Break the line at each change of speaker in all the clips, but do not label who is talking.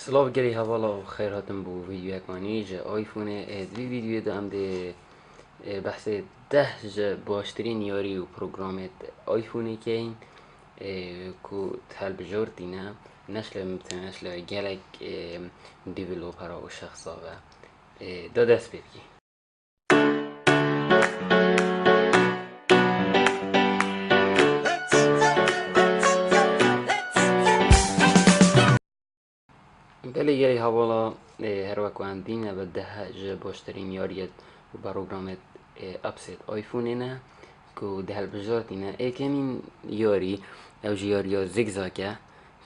سلاف گری حوالا خیر هاتم بو ویدیو اکمانی جا آیفون دوی ویدیو دام ده بحث ده جا باشترین یاری و پروگرامت آیفونی که این کو تحل بجورتینا نشله ممتن نشله گلک دیولوپرا و شخصا و دا دست بگی بله گری حوالا هر وقت اندینه و ده جا باشترین یاریت و پروگرامت اپست آیفونی نه کو ده البجارتینا کمین یاری او یاریا زیگزاگه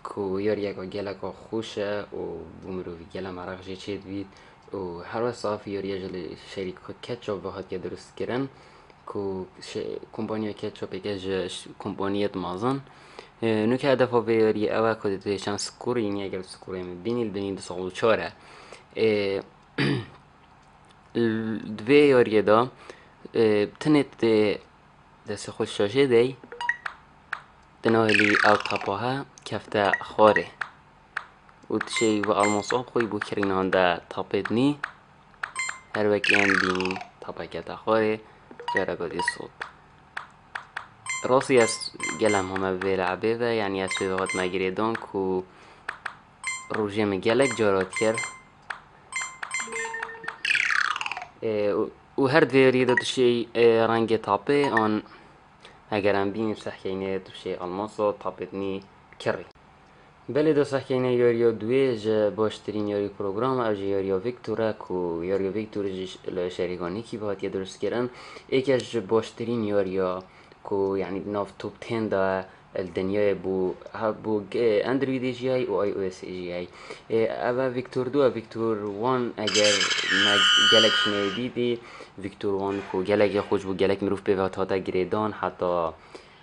کو یاریا که گله که خوشه و بومروی گله مرق جه چید بید و هر وقت صافی یاریا جل شریک کچاپ وقت که درست کردن کو کمپانی کچاپ که کمپانیت مازن نو که هدف ها یاری اول کدت چند سکوری یعنی اگر سکوری بینید سالو چاره دوی یاری دا تنت دست خوش شاشه دی تناهلی او تاپاها کفته خاره و تشی و المصاب خوی بو کرینان دا تاپدنی هر وکیان بینین تاپا کتا خاره جرگادی صوت راسي قلم هما بيلعبه و يعني في وقت ما جريدون كو روجيم جالك جارات كر و هر ديري دو تشي رنگ تابي آن اگر هم بینیم سحکینه توشه الماسا تابتنی کری بله دو سحکینه یاریا دوی جا باشترین یاری پروگرام او جا یاریا ویکتوره که یاریا ویکتور جا شریگانی کی باید یه درست کردن یکی از باشترین یاریا که یعنی ناف توب 10 دا الدنيا بو اندرويد جي اي و اي او اس جي اي اما فيكتور 2 فيكتور 1 اگر ما جالك شنيديدي فيكتور 1 كو جالك خوش بو جالك مروف بيواتاتا جريدان حتى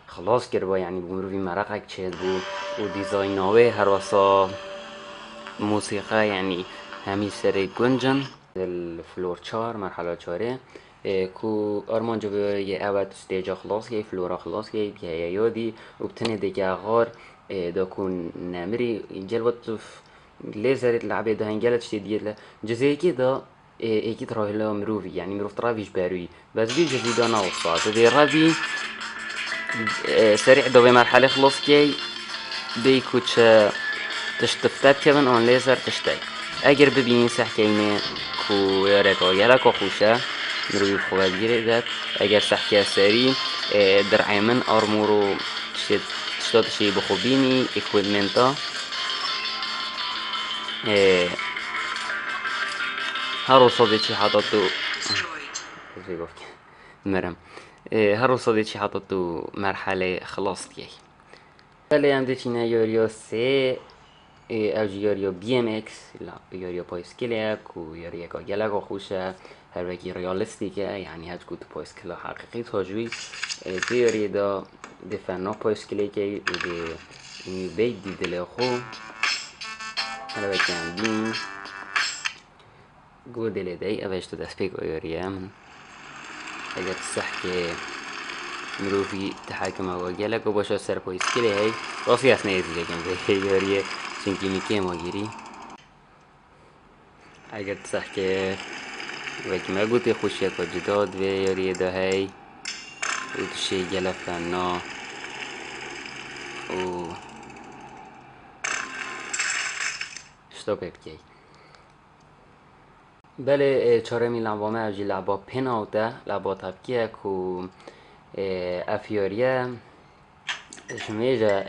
خلاص كربا يعني بمروفي مرقك تشيد بو و ديزايناوه هر واسا موسيقى يعني همي سري گنجن الفلور 4 مرحله 4 کو آرمان جو یه اول استیجا خلاص یه فلورا خلاص یه یادی و بتنی دیگه غار دا کن نمری جلوت لیزر لعبه ده هنگلت شدید له جزئی که دا ایکی تراهلا مروفی يعني مروف ترافيش باروي بس بي جزيدا ناوصا دي رافي سريع دو بمرحلة خلاص كي بي كوتش تشتفتات كمان اون ليزر تشتاي اگر ببینین سحکینه کو یارکا یلکا خوشه مروی خوبت گیره اگر سحکه سری درعی من آرمورو تشتاتشی بخوبینی اکویدمنتا هر وصادی چی حطتو مرم هر وصادی چی حطتو مرحله خلاص کی بله هم دیچینه یاریا سه او یاریا بی ام اکس یاریا پایسکیلیک و یاریا که گلگا خوشه هر وکی ریالستیکه یعنی هج گوت پایسکلا حقیقی تاجوی دی یاری دا دفنا پایسکلیکه و دی بید دی دل خو هر وکی هم بین گو دل دی اوش تو دست پیک یاریه من اگر صح که مروفی تحکم و گلگ و باشه سر پایسکلی هی راستی از نیزی لکن به یاریه چنکی میکه ما گیری اگر صح که وقتی ما قلت خوشی که جداد و یاری ده هی و تشی گلفنا و اشتاق بکی بله چهارمین لعبه اوجی لعبه پناوته لعبه تبکیه که افیاریه شمیجا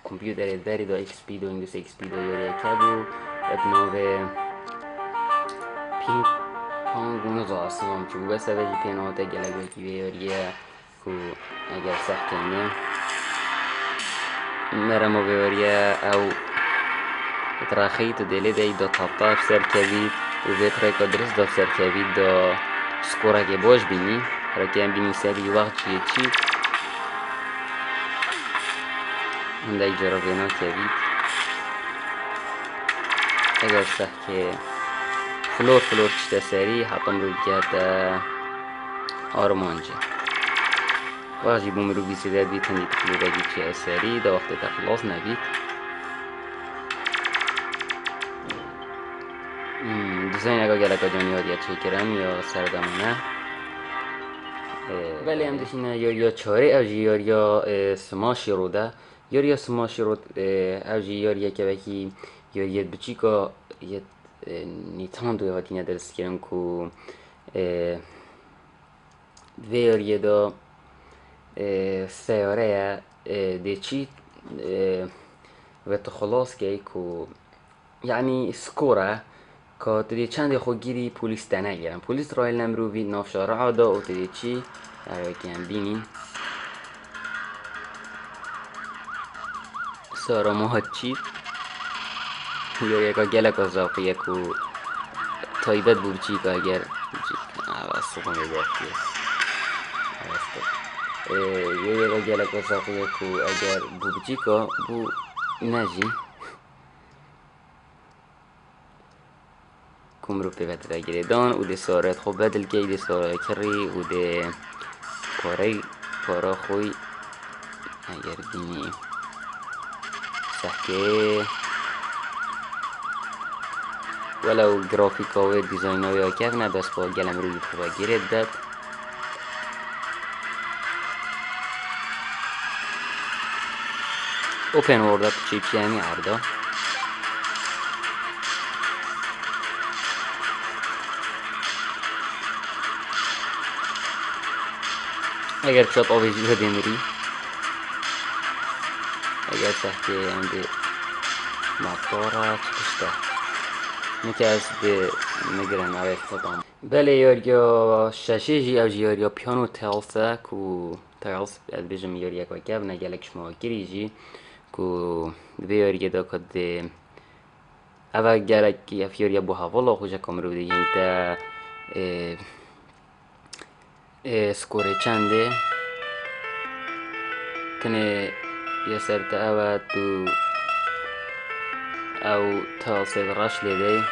کمپیوتر داری دا ایکس پی دو انگلیس ایکس پی دو یاریه که بو اتناوه پینگ پانگونو زاستم چون بس اولی پناوته گلگوی که یاریه که اگر سحکنه مرمو بیاریه او تراخیت دلی دی دا تابتاف سر کوید و بهتره که درست دا سر کوید دا سکوره که باش بینی رکی هم بینی سری وقت چیه چی هنده جرا بینا کوید اگر سح که فلور چشته سری حتم رو گرد آرمانجه وقتی بوم رو بیسیده بید هنی تفلوره گید چه سری دا وقت تخلاص نبید دیزاین اگه گلک دنیا یا چه کرم یا سردمونه ولی هم دشینه یا چاره اوجی یا سماشی رو ده یا سماشی رو اوجی یا که بکی یا بچی که یه نیتان دوی هاتینه درست کرن کو ویر دا سیاره دیچی و تو خلاص که کو یعنی سکوره که تدی چند خود گیری پلیس تنه گیرن پلیس رایل نمروی ناف شارع دا و تدی چی که هم بینین سارا ماهد چید یا یکا گلک ازاقیه کو تایبت بو بچی که اگر عوض میگفتی یا یکا گلک ازاقیه کو اگر بو بچی که بو نجی کمرو پیوت را گریدان و ده سارت خوب بدل که ده سارا کری و ده پارا خوی اگر بینی سحکه ولو گرافیکا و دیزاین های که نه بس با گلم روی خوبا گرید داد اوپن ورد چی همی عرضا اگر شد آویزی رو دیمری اگر سحکه عندي مطارة تشته نكاز دي نقرن على الطبعا بله يوريو شاشيجي او يوريو بيانو تيلسا كو تيلس بيجم يوريو كو كاب نقالك شما كريجي كو بيوريو دا كد اوا قالك يف يوريو بو هاولا خوجا كامرو دي ينتا سكوري چنده تنه يسرت اوا تو او تالسي براش لدي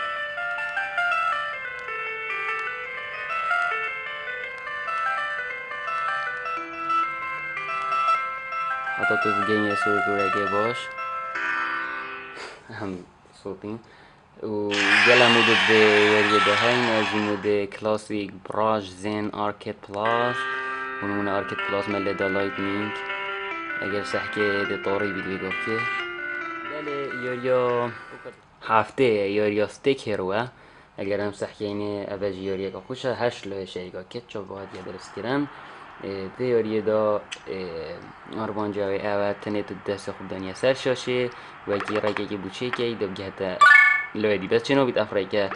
حتى تو جيني صوت وراجع باش هم صوتين وجلا مود يريد هاين از مود كلاسيك براج زين اركيد بلاس ونمونه اركيد بلاس ملدا لايتنينج اگر سحكي دي طوري بيدوي قفكي بله يوريو هفته يوريو ستيك هيروه اگر هم سحكيني اباجي يوريو كخوشة هش له شيء كتشو باید يدرس كرن ده يوريو دا اربانجاوي اوه تنه تو دست خوب دنیا سر شاشه و کی رای که بوچه که دو بگهت لودی بس چنو بیت افریقا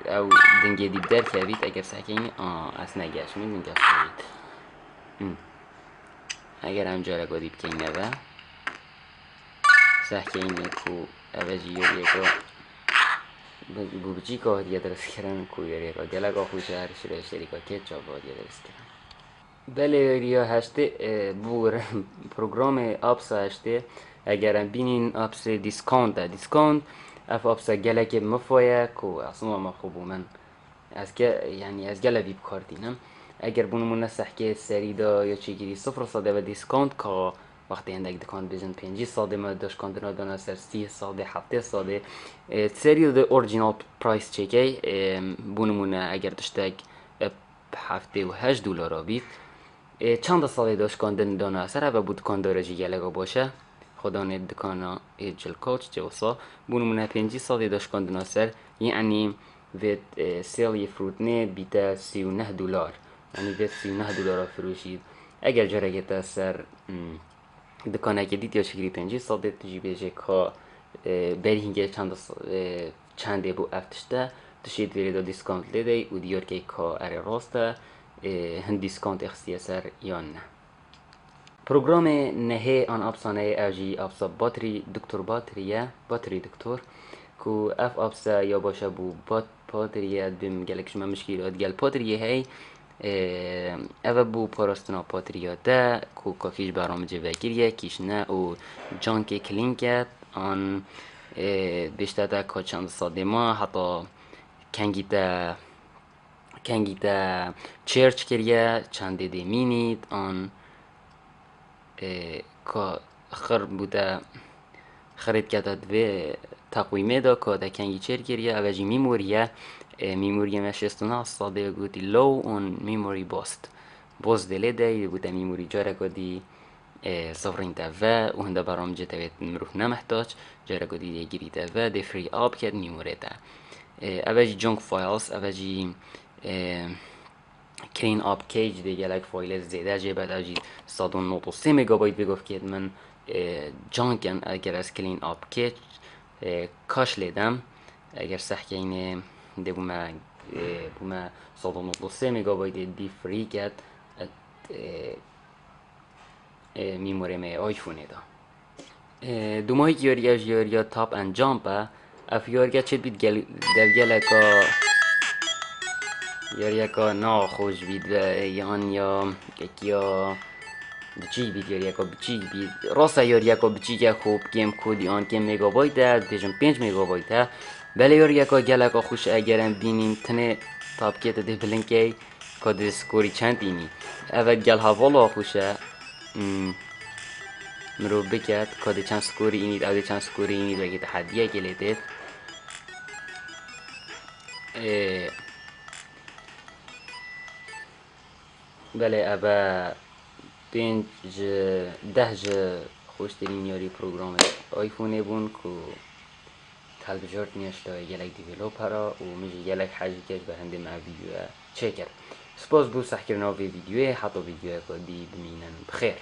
او دنگی دی در که بیت اگر سحکینی از نگهش می دنگه فرید اگر هم جاره گودی بکنی اوه سحکینی کو اوه جیوری که بو بچی که هدیه درست کردن کو یوری که گلک آخوش هر شروع که که چا با هدیه درست کردن بله ریا هشته بور پروگرام آپس هشته اگر بینین آپس دیسکانت اف آپس گلک مفایه کو اصلا ما خوبو من از که یعنی از گله ویب کارتینم اگر بونمون نسحکه سری دا یا چیگیری 0% و دیسکانت که وقتی اندک دکان بیزن 5% ما داشت کاندنا دانا سر 30% 7% سری دا اورجینال پرایس چیکی بونمون اگر داشتک $78 بیت چند سالی داشت کاندن دانا سر و بود کاندارجی گلگا باشه خدا نه دکانا ایجل کوچ جوسا بونمون 5 سالی داشت کاندنا سر یعنی وید سیلی فروت نه بیتا $39 یعنی وید $39 فروشید اگر جرگت سر دکانه که دید یا شکلی 5 سالی تجی بیجه که بری هنگه چند بو افتشته تشید ویری دا دیسکانت لیده و دیار که اره راسته هند دیسکانت اخصیه سر یا نه پروگرام نهی آن ابسانه اوجی ابسا باتری دکتور کو اف ابسا یا باشه بو باتریه دم گلک شما مشکلات گل باتریه هی اوه بو پاراستنا پاتریه ده کو کافیش برام جوگیریه کیش نه و جان که کلینکت آن بیشتر ده که چند ساده ما حتی کنگی تا چرچ کریه چند ده مینید آن که خر بوده خرید کتا دوی تقویمه دا که دکنگی چیر گریه اوجی میموریه مشستونه صاده گوتی لو اون میموری باست دلی دی بوده میموری جاره گودی صفرین تفا و هنده برام جه تبید مروف نمحتاج جاره گودی دی گیری تفا دی فری آب کد میموری تا اوجی جنک فایلز اوجی کلین آب کیج دی گلک فایل زیده جه بعد اوجی 193 مگابایت بگفت که من جانکن اگر از کلین آب کیج کاش لیدم اگر سحکه اینه ده بوما 193 مگابایت دی فری کد میموری می آیفونه دا دومایی که یاریا تاپ انجام با اف یاریا چه بید گلکا یاریا ناخوش بید یا بچیک بید یاریا بچیک بید راسته یاریا بچیک خوب گیم کودی آن که مگابایت ده دیجم 5 مگابایت ده بله یاریا گلکا خوش اگرم بینیم تنه تاپ کت ده بلنکی که ده سکوری چند اینی اول گل حوالا خوشه مرو بکرد که ده چند سکوری اینید او ده چند سکوری اینید و اگه تحدیه گلیده بله ابا 10 خوشترین یاری پروگرام آیفونه بون که تلبجارت نیشتا یلک دیولوپرا و میشه یلک حاجی کش به هنده مع ویدیو چه کرد سپاس بو سحکرنا وی ویدیوه حتی ویدیوه که دی بمینن بخیر